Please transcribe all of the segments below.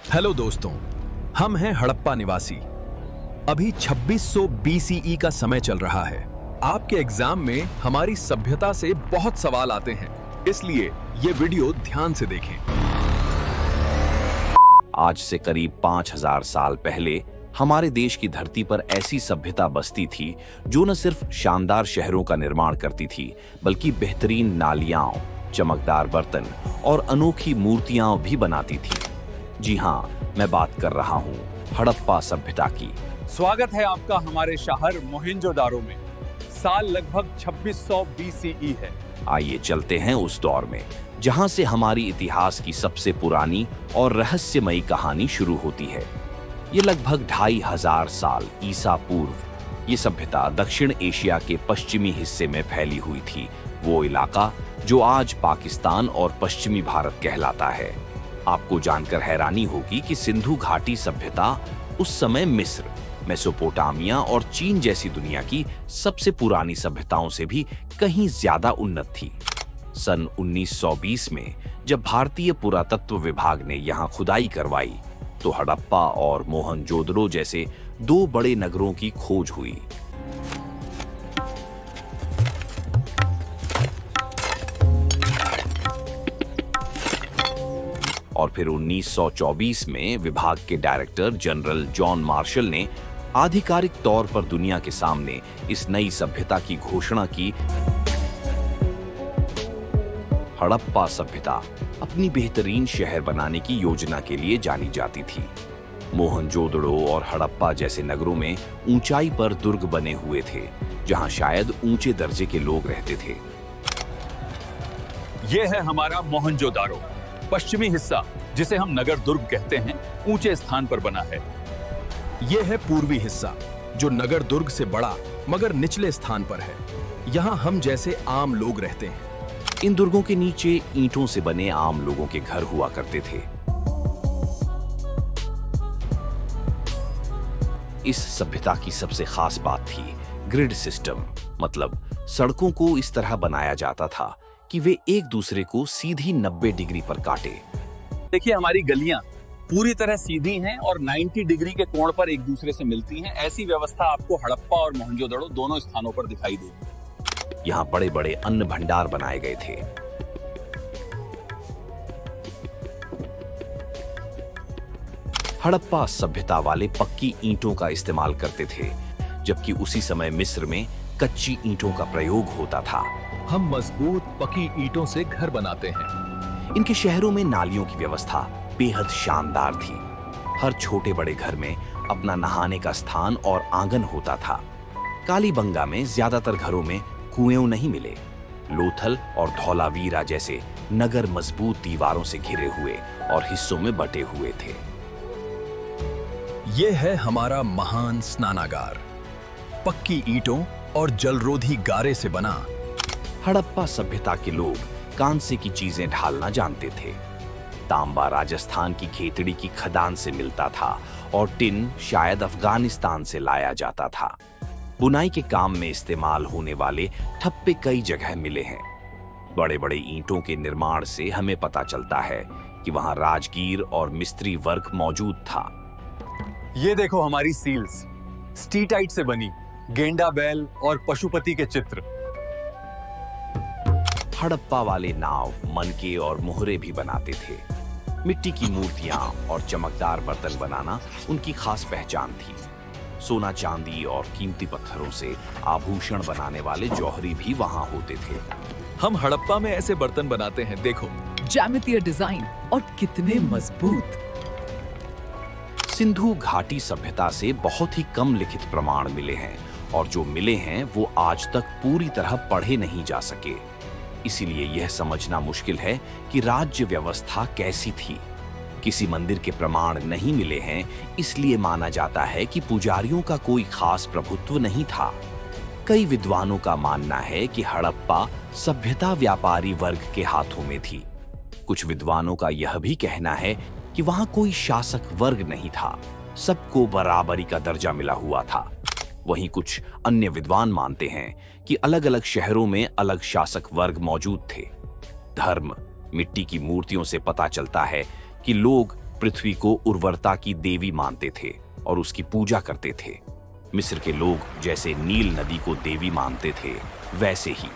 Hello दोस्तों, हम हैं हड़प्पा निवासी। अभी 2600 BCE का समय चल रहा है। आपके एग्जाम में हमारी सभ्यता से बहुत सवाल आते हैं, इसलिए ये वीडियो ध्यान से देखें। आज से करीब 5000 साल पहले हमारे देश की धरती पर ऐसी सभ्यता बसती थी जो न सिर्फ शानदार शहरों का निर्माण करती थी, बल्कि बेहतरीन नालियां, चमकदार बर्तन और अनोखी मूर्तियां भी बनाती थी। जी हाँ, मैं बात कर रहा हूँ हड़प्पा सभ्यता की। स्वागत है आपका हमारे शहर मोहनजोदारो में। साल लगभग 2600 BCE है। आइए चलते हैं उस दौर में जहां से हमारी इतिहास की सबसे पुरानी और रहस्यमयी कहानी शुरू होती है। ये लगभग 2500 साल ईसा पूर्व ये सभ्यता दक्षिण एशिया के पश्चिमी हिस्से में फैली हुई थी, वो इलाका जो आज पाकिस्तान और पश्चिमी भारत कहलाता है। आपको जानकर हैरानी होगी कि सिंधु घाटी सभ्यता उस समय मिस्र, मेसोपोटामिया और चीन जैसी दुनिया की सबसे पुरानी सभ्यताओं से भी कहीं ज्यादा उन्नत थी। सन 1920 में जब भारतीय पुरातत्व विभाग ने यहाँ खुदाई करवाई तो हड़प्पा और मोहनजोदड़ो जैसे दो बड़े नगरों की खोज हुई। और फिर 1924 में विभाग के डायरेक्टर जनरल जॉन मार्शल ने आधिकारिक तौर पर दुनिया के सामने इस नई सभ्यता की घोषणा की। हड़प्पा सभ्यता अपनी बेहतरीन शहर बनाने की योजना के लिए जानी जाती थी। मोहनजोदड़ो और हड़प्पा जैसे नगरों में ऊंचाई पर दुर्ग बने हुए थे, जहां शायद ऊंचे दर्जे के लोग रहते थे। ये है हमारा मोहनजोदारो। पश्चिमी हिस्सा, जिसे हम नगर दुर्ग कहते हैं, ऊंचे स्थान पर बना है। ये है पूर्वी हिस्सा, जो नगर दुर्ग से बड़ा मगर निचले स्थान पर है। यहाँ हम जैसे आम लोग रहते हैं। इन दुर्गों के नीचे ईंटों से बने आम लोगों के घर हुआ करते थे। इस सभ्यता की सबसे खास बात थी ग्रिड सिस्टम, मतलब सड़कों को इस तरह बनाया जाता था कि वे एक दूसरे को सीधी 90 डिग्री पर काटे। देखिए, हमारी गलियां पूरी तरह सीधी हैं और 90 डिग्री के कोण पर एक दूसरे से मिलती हैं। ऐसी व्यवस्था आपको हड़प्पा और मोहनजोदड़ो दोनों स्थानों पर दिखाई देगी। यहाँ बड़े बड़े अन्न भंडार बनाए गए थे। हड़प्पा सभ्यता वाले पक्की ईंटों का इस्तेमाल करते थे, जबकि उसी समय मिस्र में कच्ची ईंटों का प्रयोग होता था। हम मजबूत पक्की ईंटों से घर बनाते हैं। इनके शहरों में नालियों की व्यवस्था बेहद शानदार थी। हर छोटे बड़े घर में अपना नहाने का स्थान और आंगन होता था। कालीबंगा में ज्यादातर घरों में कुएं नहीं मिले। लोथल और धौलावीरा जैसे नगर मजबूत दीवारों से घिरे हुए और हिस्सों में बटे हुए थे। ये है हमारा महान स्नानागार, पक्की ईंटों और जलरोधी गारे से बना। हड़प्पा सभ्यता के लोग कांसे की चीजें ढालना जानते थे। तांबा राजस्थान की खेतड़ी की खदान से मिलता था और टिन शायद अफगानिस्तान से लाया जाता था। बुनाई के काम में इस्तेमाल होने वाले ठप्पे कई जगह मिले हैं। बड़े बड़े ईंटों के निर्माण से हमें पता चलता है कि वहां राजगीर और मिस्त्री वर्क मौजूद था। ये देखो हमारी सील्स, स्टीटाइट से बनी, गेंडा बैल और पशुपति के चित्र। हड़प्पा वाले नाव, मनके और मोहरे भी बनाते थे। मिट्टी की मूर्तियां और चमकदार बर्तन बनाना उनकी खास पहचान थी। सोना, चांदी और कीमती पत्थरों से आभूषण बनाने वाले जौहरी भी वहां होते थे। हम हड़प्पा में ऐसे बर्तन बनाते हैं, देखो, ज्यामितीय डिजाइन और कितने मजबूत। सिंधु घाटी सभ्यता से बहुत ही कम लिखित प्रमाण मिले हैं और जो मिले हैं वो आज तक पूरी तरह पढ़े नहीं जा सके। इसीलिए यह समझना मुश्किल है कि राज्य व्यवस्था कैसी थी। किसी मंदिर के प्रमाण नहीं मिले हैं, इसलिए माना जाता है कि पुजारियों का कोई खास प्रभुत्व नहीं था। कई विद्वानों का मानना है कि हड़प्पा सभ्यता व्यापारी वर्ग के हाथों में थी। कुछ विद्वानों का यह भी कहना है कि वहां कोई शासक वर्ग नहीं था, सबको बराबरी का दर्जा मिला हुआ था। वहीं कुछ अन्य विद्वान मानते हैं कि अलग अलग शहरों में अलग शासक वर्ग मौजूद थे। धर्म, मिट्टी की मूर्तियों से पता चलता है कि लोग पृथ्वी को उर्वरता की देवी मानते थे और उसकी पूजा करते थे। मिस्र के लोग जैसे नील नदी को देवी मानते थे, वैसे ही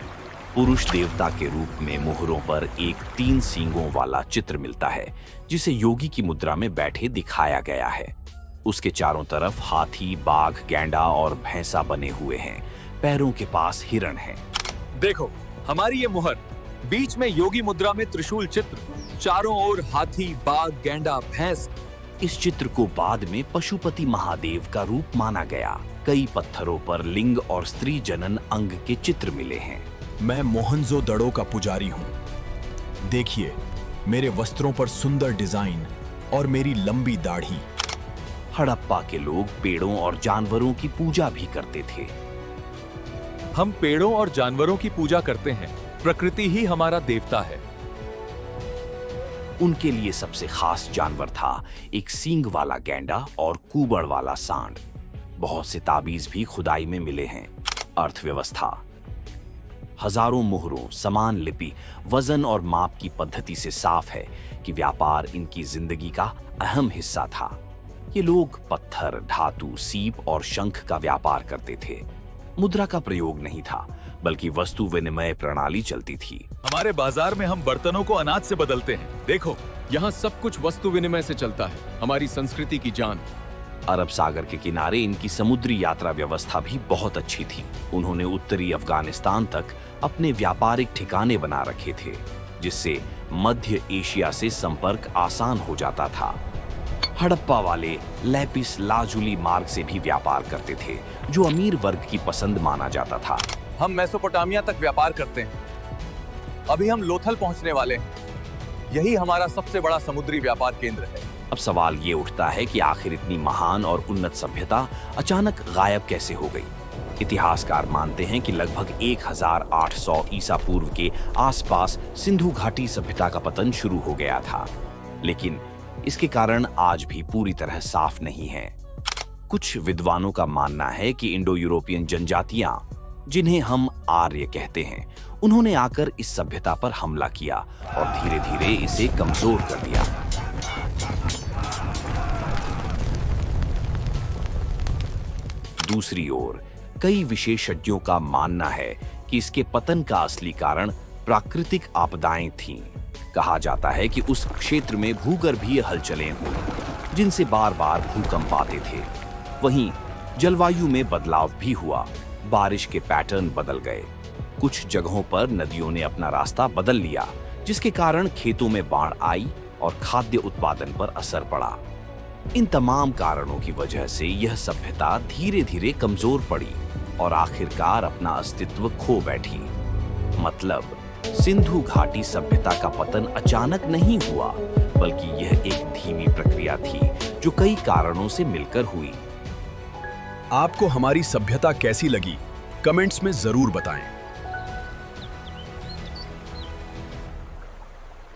पुरुष देवता के रूप में मुहरों पर एक 3 सींगों वाला चित्र मिलता है, जिसे योगी की मुद्रा में बैठे दिखाया गया है। उसके चारों तरफ हाथी, बाघ, गैंडा और भैंसा बने हुए हैं। पैरों के पास हिरण है। देखो, हमारी ये मुहर, बीच में योगी मुद्रा में त्रिशूल चित्र, चारों ओर हाथी, बाघ, गैंडा, भैंस। इस चित्र को बाद में पशुपति महादेव का रूप माना गया। कई पत्थरों पर लिंग और स्त्री जनन अंग के चित्र मिले हैं। मैं मोहनजोदड़ो का पुजारी हूँ। देखिए, मेरे वस्त्रों पर सुंदर डिजाइन और मेरी लंबी दाढ़ी। हड़प्पा के लोग पेड़ों और जानवरों की पूजा भी करते थे। हम पेड़ों और जानवरों की पूजा करते हैं। प्रकृति ही हमारा देवता है। उनके लिए सबसे खास जानवर था एक सींग वाला गैंडा और कुबड़ वाला सांड। बहुत से ताबीज भी खुदाई में मिले हैं। अर्थव्यवस्था, हजारों मुहरों, समान लिपि, वजन और माप की पद्धति से साफ है कि व्यापार इनकी जिंदगी का अहम हिस्सा था। ये लोग पत्थर, धातु, सीप और शंख का व्यापार करते थे। मुद्रा का प्रयोग नहीं था, बल्कि वस्तु विनिमय प्रणाली चलती थी। हमारे बाजार में हम बर्तनों को अनाज से बदलते हैं। देखो, यहाँ सब कुछ वस्तु विनिमय से चलता है। हमारी संस्कृति की जान। अरब सागर के किनारे इनकी समुद्री यात्रा व्यवस्था भी बहुत अच्छी थी। उन्होंने उत्तरी अफगानिस्तान तक अपने व्यापारिक ठिकाने बना रखे थे, जिससे मध्य एशिया से संपर्क आसान हो जाता था। हड़प्पा वाले लैपिस लाजुली मार्ग से भी व्यापार करते थे, जो अमीर वर्ग की पसंद माना जाता था। हम मेसोपोटामिया तक व्यापार करते हैं। अभी हम लोथल पहुंचने वाले हैं। यही हमारा सबसे बड़ा समुद्री व्यापार केंद्र है। अब सवाल ये उठता है कि आखिर इतनी महान और उन्नत सभ्यता अचानक गायब कैसे हो गई। इतिहासकार मानते हैं कि लगभग 1800 ईसा पूर्व के आसपास सिंधु घाटी सभ्यता का पतन शुरू हो गया था, लेकिन इसके कारण आज भी पूरी तरह साफ नहीं है। कुछ विद्वानों का मानना है कि इंडो यूरोपियन जनजातियां, जिन्हें हम आर्य कहते हैं, उन्होंने आकर इस सभ्यता पर हमला किया और धीरे धीरे इसे कमजोर कर दिया। दूसरी ओर कई विशेषज्ञों का मानना है कि इसके पतन का असली कारण प्राकृतिक आपदाएं थीं। कहा जाता है कि उस क्षेत्र में भूगर्भीय हलचलें हुई, जिनसे बार बार भूकंप आते थे। वहीं जलवायु में बदलाव भी हुआ। बारिश के पैटर्न बदल गए। कुछ जगहों पर नदियों ने अपना रास्ता बदल लिया, जिसके कारण खेतों में बाढ़ आई और खाद्य उत्पादन पर असर पड़ा। इन तमाम कारणों की वजह से यह सभ्यता धीरे धीरे कमजोर पड़ी और आखिरकार अपना अस्तित्व खो बैठी। मतलब, सिंधु घाटी सभ्यता का पतन अचानक नहीं हुआ, बल्कि यह एक धीमी प्रक्रिया थी जो कई कारणों से मिलकर हुई। आपको हमारी सभ्यता कैसी लगी? कमेंट्स में जरूर बताएं।